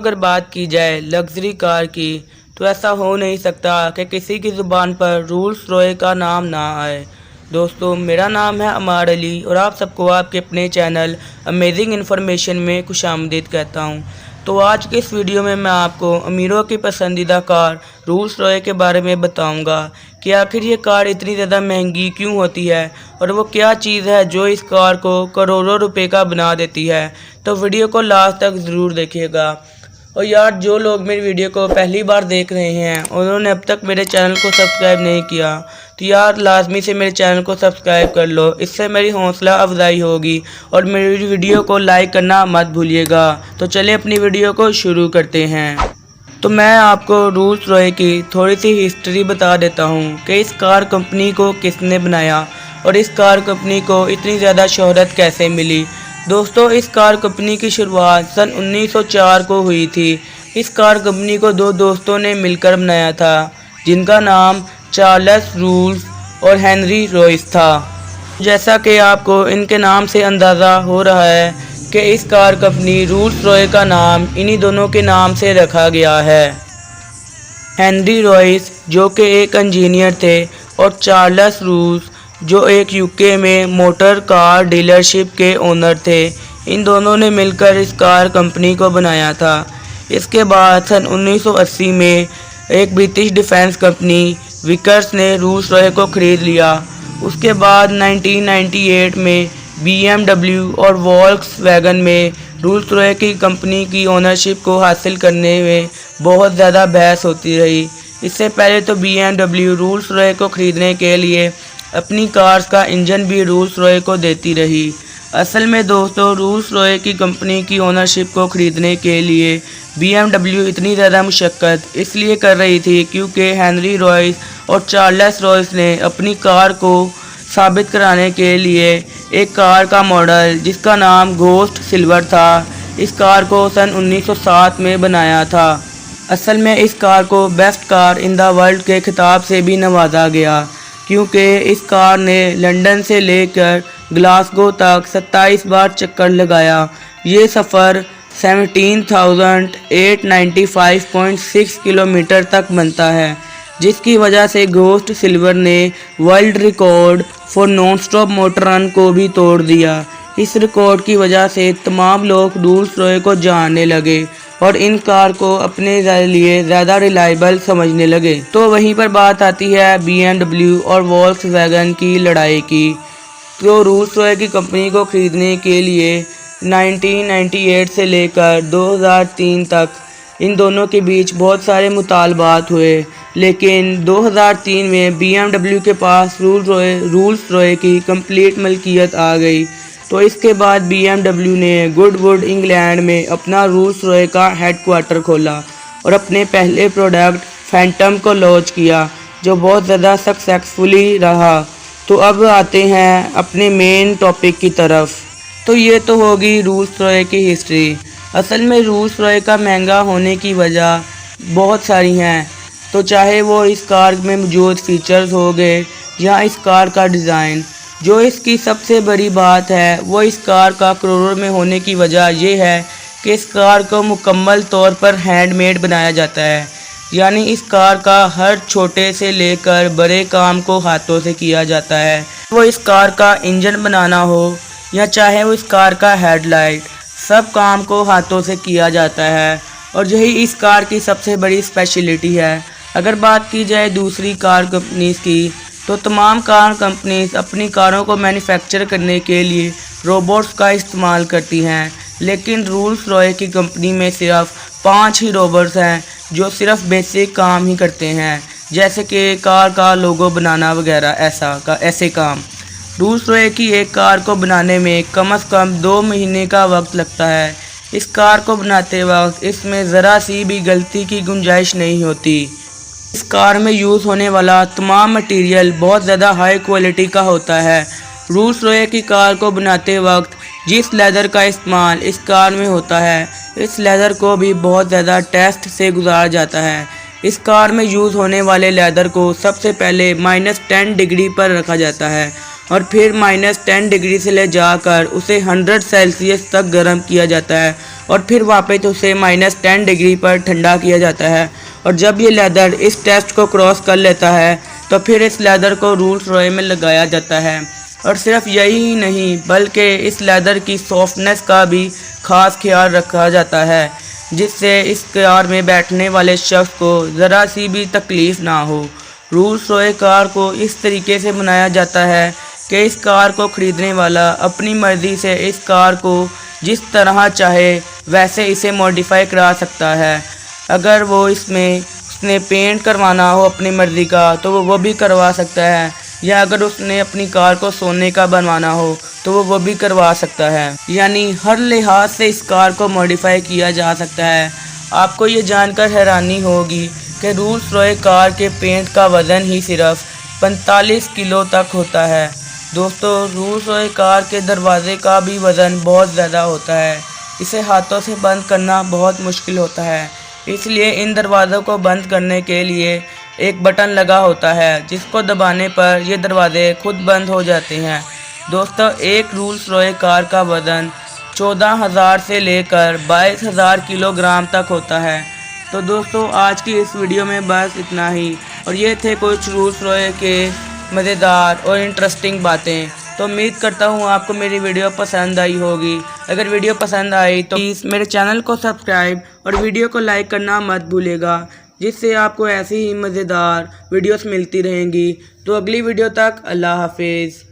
अगर बात की जाए लग्जरी कार की तो ऐसा हो नहीं सकता कि किसी की ज़ुबान पर रोल्स रॉयस का नाम ना आए। दोस्तों, मेरा नाम है अमार अली और आप सबको आपके अपने चैनल अमेजिंग इन्फॉर्मेशन में खुशामदीद कहता हूं। तो आज के इस वीडियो में मैं आपको अमीरों की पसंदीदा कार रोल्स रॉयस के बारे में बताऊंगा कि आखिर ये कार इतनी ज़्यादा महंगी क्यों होती है और वो क्या चीज़ है जो इस कार को करोड़ों रुपए का बना देती है। तो वीडियो को लास्ट तक ज़रूर देखिएगा। और यार, जो लोग मेरी वीडियो को पहली बार देख रहे हैं उन्होंने अब तक मेरे चैनल को सब्सक्राइब नहीं किया तो यार लाजमी से मेरे चैनल को सब्सक्राइब कर लो, इससे मेरी हौसला अफजाई होगी और मेरी वीडियो को लाइक करना मत भूलिएगा। तो चलें अपनी वीडियो को शुरू करते हैं। तो मैं आपको रोल्स रॉयस की थोड़ी सी हिस्ट्री बता देता हूँ कि इस कार कंपनी को किसने बनाया और इस कार कंपनी को इतनी ज़्यादा शोहरत कैसे मिली। दोस्तों, इस कार कंपनी की शुरुआत सन 1904 को हुई थी। इस कार कंपनी को दो दोस्तों ने मिलकर बनाया था जिनका नाम चार्ल्स रूल्स और हेनरी रॉयस था। जैसा कि आपको इनके नाम से अंदाज़ा हो रहा है कि इस कार कंपनी रोल्स रॉयस का नाम इन्हीं दोनों के नाम से रखा गया है। हेनरी रॉयस जो कि एक इंजीनियर थे और चार्ल्स रूल्स जो एक यूके में मोटर कार डीलरशिप के ओनर थे, इन दोनों ने मिलकर इस कार कंपनी को बनाया था। इसके बाद सन 1980 में एक ब्रिटिश डिफेंस कंपनी विकर्स ने रोल्स रॉयस को ख़रीद लिया। उसके बाद 1998 में BMW और वॉल्क्सवैगन में रोल्स रॉयस की कंपनी की ओनरशिप को हासिल करने में बहुत ज़्यादा बहस होती रही। इससे पहले तो BMW रोल्स रॉयस को ख़रीदने के लिए अपनी कार्स का इंजन भी रोल्स रॉयस को देती रही। असल में दोस्तों, रोल्स रॉयस की कंपनी की ओनरशिप को ख़रीदने के लिए BMW इतनी ज़्यादा मुशक्क़त इसलिए कर रही थी क्योंकि हेनरी रॉयस और चार्ल्स रॉयस ने अपनी कार को साबित कराने के लिए एक कार का मॉडल जिसका नाम घोस्ट सिल्वर था, इस कार को सन 1907 में बनाया था। असल में इस कार को best car in the world के खिताब से भी नवाजा गया क्योंकि इस कार ने लंदन से लेकर ग्लासगो तक 27 बार चक्कर लगाया। ये सफ़र 17,895.6 किलोमीटर तक बनता है, जिसकी वजह से घोस्ट सिल्वर ने world record for non stop motor run को भी तोड़ दिया। इस रिकॉर्ड की वजह से तमाम लोग रोल्स रॉयस को जानने लगे और इन कार को अपने लिए ज़्यादा रिलायबल समझने लगे। तो वहीं पर बात आती है BMW और वॉल्क्सवैगन की लड़ाई की। तो रोल्स रॉयस की कंपनी को ख़रीदने के लिए 1998 से लेकर 2003 तक इन दोनों के बीच बहुत सारे मुतालबात हुए, लेकिन 2003 में BMW के पास रोल्स रॉयस की कंप्लीट मलकियत आ गई। तो इसके बाद BMW ने गुडवुड इंग्लैंड में अपना रोल्स रॉयस का हेडक्वार्टर खोला और अपने पहले प्रोडक्ट फैंटम को लॉन्च किया जो बहुत ज़्यादा सक्सेसफुली रहा। तो अब आते हैं अपने मेन टॉपिक की तरफ। तो ये तो होगी रोल्स रॉयस की हिस्ट्री। असल में रोल्स रॉयस का महंगा होने की वजह बहुत सारी हैं, तो चाहे वो इस कार में मौजूद फीचर्स हो गए या इस कार का डिज़ाइन। जो इसकी सबसे बड़ी बात है वो इस कार का करोड़ों में होने की वजह यह है कि इस कार को मुकम्मल तौर पर हैंडमेड बनाया जाता है, यानी इस कार का हर छोटे से लेकर बड़े काम को हाथों से किया जाता है। वो इस कार का इंजन बनाना हो या चाहे वो इस कार का हेडलाइट, सब काम को हाथों से किया जाता है और यही इस कार की सबसे बड़ी स्पेशलिटी है। अगर बात की जाए दूसरी कार कंपनीज़ की तो तमाम कार कंपनीज अपनी कारों को मैन्युफैक्चर करने के लिए रोबोट्स का इस्तेमाल करती हैं, लेकिन रोल्स रॉयस की कंपनी में सिर्फ 5 ही रोबोट्स हैं जो सिर्फ बेसिक काम ही करते हैं, जैसे कि कार का लोगो बनाना वगैरह ऐसे काम। रोल्स रॉयस की एक कार को बनाने में कम से कम 2 महीने का वक्त लगता है। इस कार को बनाते वक्त इसमें ज़रा सी भी गलती की गुंजाइश नहीं होती। इस कार में यूज़ होने वाला तमाम मटेरियल बहुत ज़्यादा हाई क्वालिटी का होता है। रोल्स रॉयस की कार को बनाते वक्त जिस लेदर का इस्तेमाल इस कार में होता है, इस लेदर को भी बहुत ज़्यादा टेस्ट से गुजारा जाता है। इस कार में यूज़ होने वाले लेदर को सबसे पहले -10 डिग्री पर रखा जाता है और फिर -10 डिग्री से ले जाकर उसे 100 सेल्सियस तक गर्म किया जाता है और फिर वापस उसे -10 डिग्री पर ठंडा किया जाता है। और जब ये लेदर इस टेस्ट को क्रॉस कर लेता है तो फिर इस लेदर को रोल्स रॉय में लगाया जाता है। और सिर्फ यही ही नहीं बल्कि इस लेदर की सॉफ्टनेस का भी खास ख्याल रखा जाता है, जिससे इस कार में बैठने वाले शख्स को ज़रा सी भी तकलीफ़ ना हो। रोल्स रॉय कार को इस तरीके से बनाया जाता है कि इस कार को ख़रीदने वाला अपनी मर्ज़ी से इस कार को जिस तरह चाहे वैसे इसे मॉडिफाई करा सकता है। अगर वो इसमें उसने पेंट करवाना हो अपनी मर्ज़ी का तो वो भी करवा सकता है, या अगर उसने अपनी कार को सोने का बनवाना हो तो वो भी करवा सकता है। यानी हर लिहाज से इस कार को मॉडिफाई किया जा सकता है। आपको ये जानकर हैरानी होगी कि रोल्स रॉय कार के पेंट का वज़न ही सिर्फ 45 किलो तक होता है। दोस्तों, रोल्स रॉय कार के दरवाजे का भी वज़न बहुत ज़्यादा होता है। इसे हाथों से बंद करना बहुत मुश्किल होता है, इसलिए इन दरवाज़ों को बंद करने के लिए एक बटन लगा होता है जिसको दबाने पर ये दरवाजे खुद बंद हो जाते हैं। दोस्तों, एक रोल्स रॉय कार का वज़न 14,000 से लेकर 22,000 किलोग्राम तक होता है। तो दोस्तों, आज की इस वीडियो में बस इतना ही, और ये थे कुछ रोल्स रॉय के मज़ेदार और इंटरेस्टिंग बातें। तो उम्मीद करता हूँ आपको मेरी वीडियो पसंद आई होगी। अगर वीडियो पसंद आई तो प्लीज़ मेरे चैनल को सब्सक्राइब और वीडियो को लाइक करना मत भूलिएगा, जिससे आपको ऐसी ही मज़ेदार वीडियोस मिलती रहेंगी। तो अगली वीडियो तक अल्लाह हाफिज़।